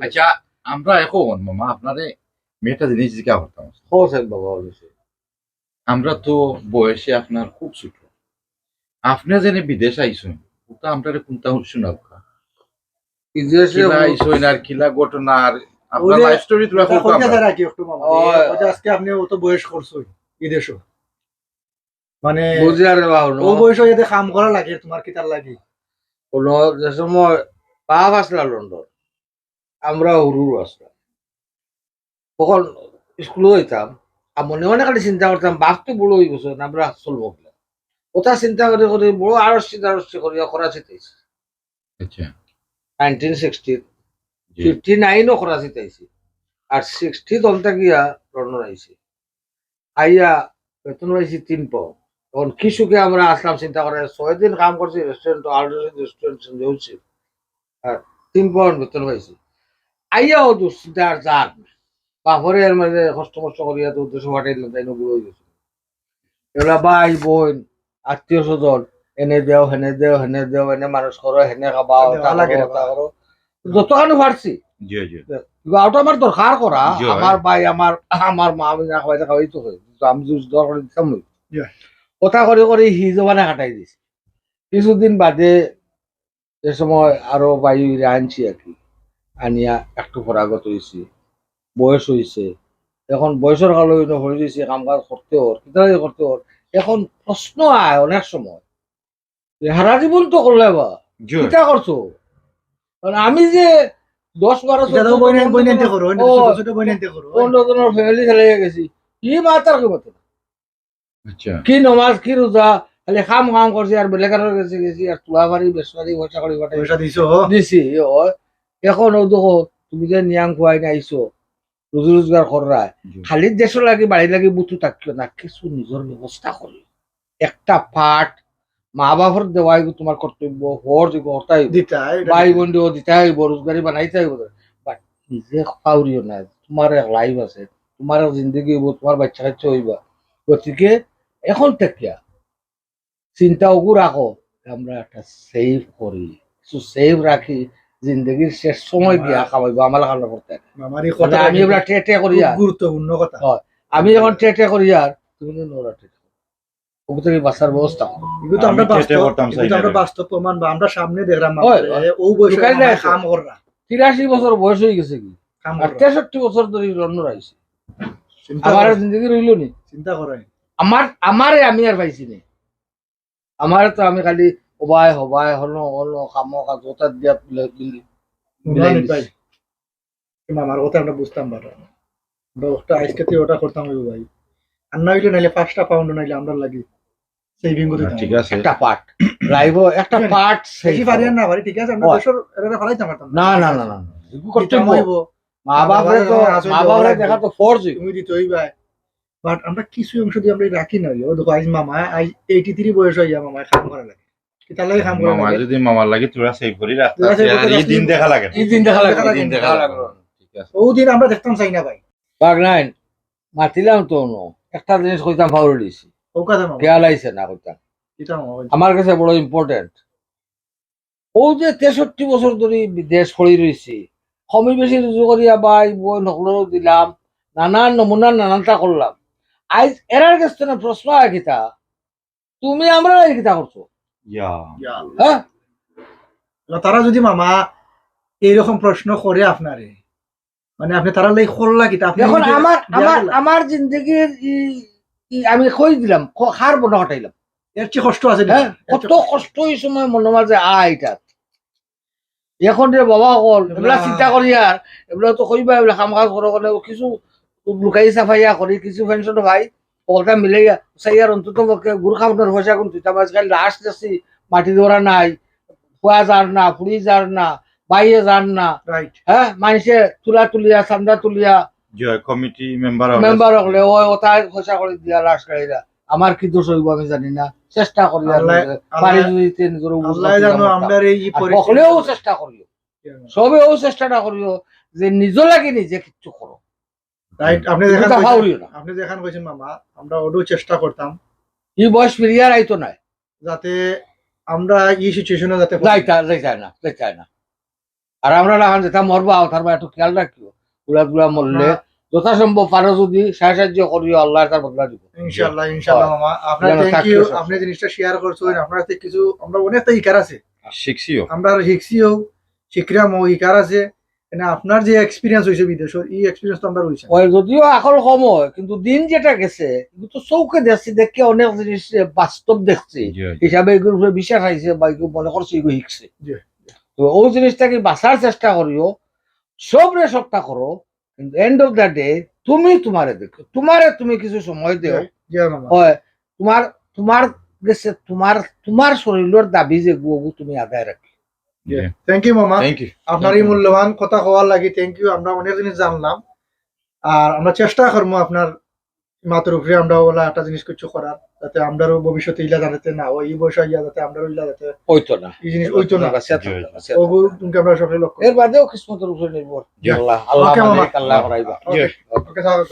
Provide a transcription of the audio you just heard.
আচ্ছা আমরা এখন মামা আপনারে মেয়েটা জিনিস জিজ্ঞাসা করতাম। হোসেন বাবা বলেছে আমরা তো বয়সে আপনার খুব ছোট, আপনি যেন বিদেশ আইসুন ওটা আমরা কোনটা শোনাব বিদেশে কিলা আইসুন আর কিলা ঘটনা আর আপনার ওই যে লাইফ স্টোরি তুলা কথা করতাম কইতে রাখি একটু মামা ওই- ওই যে আজকে আপনি অত বয়স করছই বিদেশও মানে বুঝি আর বাবা ও বয়সে যাতে কাম করা লাগে তোমার কি তার লাগে কোনো যে সময় পাপ আসলা লন্ডন আমরা হুরুর আসলাম তখন স্কুলে হইতাম আর মনে মনে খালি চিন্তা করতাম বাপ তো বড় হয়ে গেছে আমরা চলবো কিনা ওটা চিন্তা করে করে বড় আড়স্তি করি করাচিতে আচ্ছা 1960 জি 59ও করাচিতে আইছি আর 60 দলটা গিয়া লন্ডন আইছি আইয়া বেতন পাইছি 3 পাউন্ড তখন কি সুখে আমরা আসলাম চিন্তা করে 6 দিন কাম করছি রেস্টুরেন্ট রেস্টুরেন্ট হচ্ছে আর 3 পাউন্ড বেতন পাইছি আইয়াও দুশ্চিন্তা আর যাক বাপরে এর মাঝে কষ্ট মষ্ট করিয়া তো উদ্দেশ্য পাঠাইলাম তাই নগুলো হয়ে গেছে এগুলা ভাই বোন আত্মীয় স্বজন এনে দেও হেনে দেও হেনে দেও এনে মানুষ করো হেনে খাবাও দেওয়া লাগে রে বাবা। করো যতখানি পারছি জি জি ওটা আমার দরকার করা জি, হয়। আমার ভাই আমার মা আমি না খাওয়াইতে খাওয়াই তো হয় তো আমি যদি দরকার দিতাম নই জি। কথা করে করে হি জমানে কাটাই দিছি কিছুদিন বাদে যে সময় আরো বাইরে আনছি আর কি আনিয়া একটু পরাগত হয়েছি বয়স হয়েছে এখন বয়সের কালো হয়ে গেছে কাম কাজ করতে ওর কিতাবে করতে ওর এখন প্রশ্ন আয় অনেক সময় যে সারা জীবন তো করলে বা জি কিতা করছো কারণ আমি যে 10-12 এটা তো বইনাইতে করো ছোট ছোট বইনাইতে করো 15 জনের ফ্যামিলি চলে গেছি কি মাতার কি মতো আচ্ছা কি নমাজ কি রোজা খালি খাম খাম করছি আর বেলেগার গেছি গেছি আর তুলা বাড়ি বেসবাড়ি পয়সা করি পয়সা দিছো দিছি এখন ও দেখো তুমি যে নিয়াম খুয়াই নাইছো রোজি রোজগার কররা জি খালি দেশ লাগি বাড়ি লাগি বুতু থাকিও না কিছু নিজের ব্যবস্থা করি একটা পাঠ মা বাবার দেওয়াই তোমার কর্তব্য হর দিব হতাই দিতাই ভাই বোন দিতে হইব রোজগারি বানাইতে হইব বাট নিজে খাওয়ারিও না তোমার এক লাইফ আছে তোমার এক জিন্দগি হইব তোমার বাচ্চা কাচ্চা হইবা গতিকে এখন থেকে চিন্তা ওগু রাখো আমরা একটা সেভ করি কিছু সেভ রাখি জিন্দগির শেষ সময় গিয়া খাওয়াইব আমার কারণে করতে আমারই মানে কথা আমি এবার টে করি আর গুরুত্বপূর্ণ কথা আমি যখন টে করি আর তুমি কিন্তু নোরা টে ওকে থেকে বাঁচার ব্যবস্থা করো এগুলো তো আমরা আমি চেষ্টা বাস্তব করতাম এগুলো তো আমরা চাই না। বাস্তব প্রমাণ বা আমরা সামনে দেখলাম হয়, ও বয়সে ঢুকাই আমরা দেয় তো। কাম কররা 83 বছর বয়স হয়ে গেছে কি কাম আর কররা 63 বছর ধরে লন্ডন আইছে চিন্তা আমার করো, জিন্দগি রইল নি চিন্তা করে আমারে আমি আর পাইছি নি আমার তো আমি খালি হবাই হলো হলো কামো কাজ ওটা দিয়া মিলাই ভাই দিছি। আমার কথা আমরা বুঝতাম পারো ওটা আজকে তুই ওটা করতাম ওই ভাই আর না হইলে নাইলে 5টা পাউন্ড নাইলে আমরা লাগি সেভিং করতে ঠিক আছে একটা পার্ট লাইভ একটা পার্ট বেশি পারি আর না পারি ঠিক আছে আমরা হয়। দেশের এটা ফলাইতে পারতাম না না না না এগুলো করতে দিতাম হইবো, মা বাপরে তো আসলে মা দেওয়া বাপরে লাগবে। দেখা তো ফোর্স তুমি দিতে হইবা বাট আমরা কিছু অংশ দিয়ে আমরা রাখি না ও দেখো আজ মামা আজ 83 বয়স হইয়া মামা কাম করা লাগে কি তার লাগে কাম করা মামা লাগে যদি মামার লাগে তোরা সেই ভরি রাস্তা তোরা সেই ভরি আর এই রাস্তা- দিন দেখা লাগে না। এই দিন দেখা দেখা লাগবে লাগে, দিন দেখা দেখা লাগে লাগবে না। ঠিক আছে ও দিন আমরা দেখতাম চাই না ভাই বাগ নাইন মাতিলাম তো নো একটা জিনিস কইতাম ফাউল দিছি ও কথা মামা খেয়াল আইছে না কইতাম এটা মামা আমার কাছে বড় ইম্পর্টেন্ট ও যে 63 বছর ধরে বিদেশ পড়ি রয়েছি কমই বেশি রুজু করিয়া বাই বই নকলেও দিলাম নানান নমুনা নানানটা করলাম আজ এরার কাছে না প্রশ্ন হয় কিতা তুমি আমরা কিতা করছো ইয়া হ্যাঁ তারা যদি মামা এইরকম প্রশ্ন করে আপনারে মানে আপনি তারা লাই করলা কি আপনি এখন নিজে আমার দিয়া আমার দিলা। আমার জিন্দগির আমি কই দিলাম হার বনা হটাইলাম এর চেয়ে কষ্ট আছে হ্যাঁ কত কষ্ট এই সময় মনে মাঝে এটা এখন রে বাবা কল এগুলা চিন্তা করি আর এগুলা তো কইবা এগুলা কাম কাজ করো মানে কিছু লুকাই সাফাইয়া করি কিছু পেনশন ভাই কলটা মিলে সাইয়ার অন্তত গুরু খাবার পয়সা কোন তুই আজকাল লাস্ট যাচ্ছি মাটি ধরা নাই খোয়া যার না ফুড়ি যার না বাইয়ে যার না রাইট হ্যাঁ মানুষে তুলিয়া চান্দা তুলিয়া জয় কমিটি মেম্বার মেম্বার হলে ওই ওটা পয়সা করে দিয়া লাস্ট গাড়িরা আমার কি দোষ হইব আমি জানি না চেষ্টা করি আর আল্লাহ- পারি যদি নিজের আল্লাহ জানো আমরা এই হলেও চেষ্টা করিও সবেও চেষ্টাটা করিও যে নিজ লাগে নিজে কিছু করো রাইট আপনি এটা দেখান ফাউলিও না আপনি দেখান কইছেন মামা আমরা ওটাও চেষ্টা করতাম এই বয়স ফিরিয়ার আইতো নাই যাতে আমরা এই সিচুয়েশনে যাতে যাইতা যাইতাই না আর আমরা না যেটা মরবা তার একটু খেয়াল রাখিও গুলা মরলে যথাসম্ভব পারো যদি সাহায্য করিও আল্লাহ তার বদলা দিব ইনশাআল্লাহ ইনশাআল্লাহ মামা আপনার যেন থ্যাংক থাকি ইউ সব। আপনি জিনিসটা শেয়ার করছেন আপনার থেকে কিছু আমরা অনেকটা ইকার আছে শিখছিও আমরা শিখছিও শিখরামও ইকার আছে মানে আপনার যে এক্সপিরিয়েন্স হয়েছে বিদেশের এই এক্সপিরিয়েন্স তো আমরা হয়েছে ওই যদিও আকল কম হয় কিন্তু দিন যেটা গেছে কিন্তু তো চৌকে দেখছি দেখে অনেক জিনিস বাস্তব দেখছি জি, জি। হিসাবে এগুলোর উপরে বিশ্বাস আইছে বা এগুলো মনে করছে এগুলো শিখছে জি। তো ওই জিনিসটাকে বাঁচার চেষ্টা করিও সবরে সবটা করো কিন্তু এন্ড অফ দ্য ডে তুমি তোমারে দেখো তোমারে তুমি কিছু সময় দেও জি মামা হয় তোমার তোমার গেছে তোমার শরীরের দাবি যে গুগু তুমি আদায় রাখি জি থ্যাংক ইউ মামা থ্যাংক ইউ আপনার এই মূল্যবান কথা হওয়ার লাগি থ্যাংক ইউ আমরা অনেক জিনিস জানলাম আর আমরা চেষ্টা করবো আপনার মাথার উপরে আমরা ওলা একটা জিনিস কিছু করার যাতে আমরাও ভবিষ্যতে ইলা যাতে না হয় এই বয়স ইয়া যাতে আমরাও ইলা যাতে হইতো না এই জিনিস ওইতো না বাঁচিয়া থাকতে, বাঁচিয়া ওগু তুমি আমরা সকলে লক্ষ্য থাকতে। এর বাদেও কিসমতের উপরে নির্ভর জি। আল্লাহ আল্লাহ Okay, মামা। মালিক, আল্লাহ করাইবা জি। ওকে স্বাগত